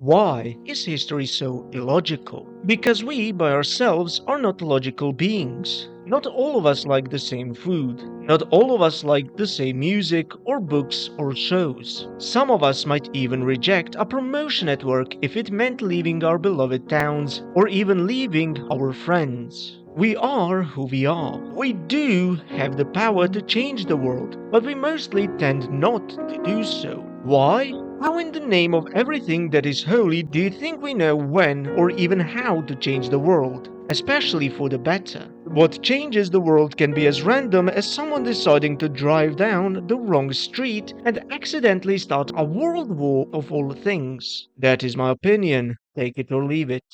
Why is history so illogical? Because we, by ourselves, are not logical beings. Not all of us like the same food. Not all of us like the same music, or books, or shows. Some of us might even reject a promotion at work if it meant leaving our beloved towns, or even leaving our friends. We are who we are. We do have the power to change the world, but we mostly tend not to do so. Why? How in the name of everything that is holy do you think we know when or even how to change the world? Especially for the better. What changes the world can be as random as someone deciding to drive down the wrong street and accidentally start a world war of all things. That is my opinion. Take it or leave it.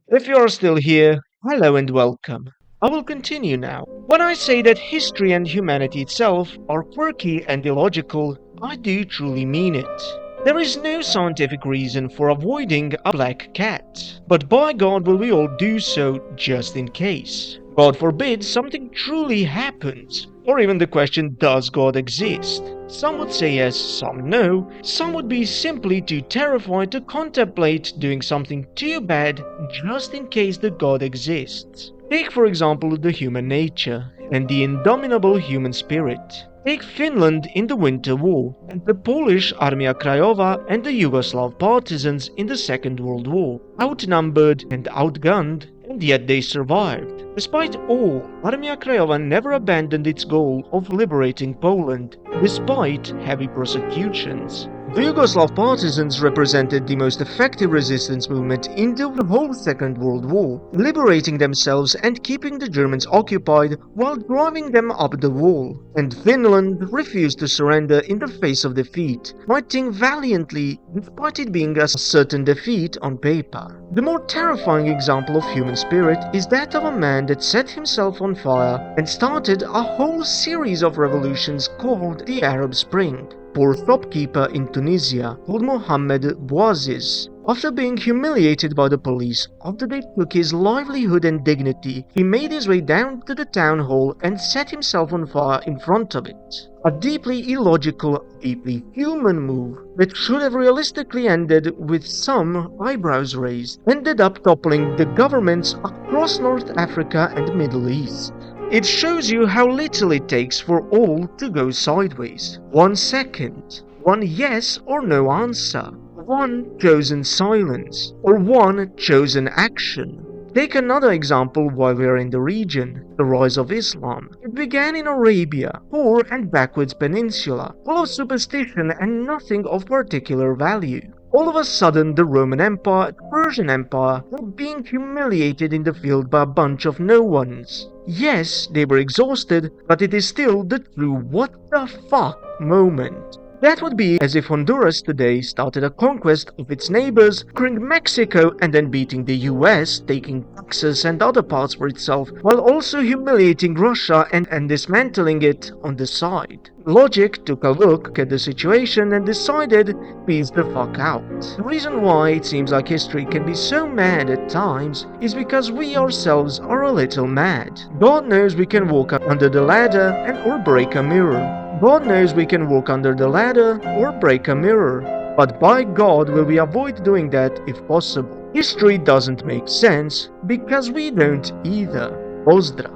If you are still here, hello and welcome. I will continue now. When I say that history and humanity itself are quirky and illogical, I do truly mean it. There is no scientific reason for avoiding a black cat, but by God will we all do so just in case. God forbid something truly happens, or even the question, does God exist? Some would say yes, some no, some would be simply too terrified to contemplate doing something too bad just in case the God exists. Take for example the human nature and the indomitable human spirit. Take Finland in the Winter War, and the Polish Armia Krajowa and the Yugoslav partisans in the Second World War. Outnumbered and outgunned, and yet they survived. Despite all, Armia Krajowa never abandoned its goal of liberating Poland, despite heavy prosecutions. The Yugoslav partisans represented the most effective resistance movement in the whole Second World War, liberating themselves and keeping the Germans occupied while driving them up the wall. And Finland refused to surrender in the face of defeat, fighting valiantly despite it being a certain defeat on paper. The more terrifying example of human spirit is that of a man that set himself on fire and started a whole series of revolutions called the Arab Spring. Poor shopkeeper in Tunisia called Mohammed Bouaziz. After being humiliated by the police after they took his livelihood and dignity, he made his way down to the town hall and set himself on fire in front of it. A deeply illogical, deeply human move that should have realistically ended with some eyebrows raised, ended up toppling the governments across North Africa and Middle East. It shows you how little it takes for all to go sideways. 1 second, one yes or no answer, one chosen silence, or one chosen action. Take another example while we are in the region, the rise of Islam. It began in Arabia, poor and backwards peninsula, full of superstition and nothing of particular value. All of a sudden, the Roman Empire, the Persian Empire, were being humiliated in the field by a bunch of no-ones. Yes, they were exhausted, but it is still the true what the fuck moment. That would be as if Honduras today started a conquest of its neighbors, conquering Mexico and then beating the US, taking Texas and other parts for itself, while also humiliating Russia and dismantling it on the side. Logic took a look at the situation and decided, peace the fuck out. The reason why it seems like history can be so mad at times is because we ourselves are a little mad. God knows we can walk under the ladder or break a mirror. God knows we can walk under the ladder or break a mirror. But by God will we avoid doing that if possible. History doesn't make sense because we don't either. Pozdra.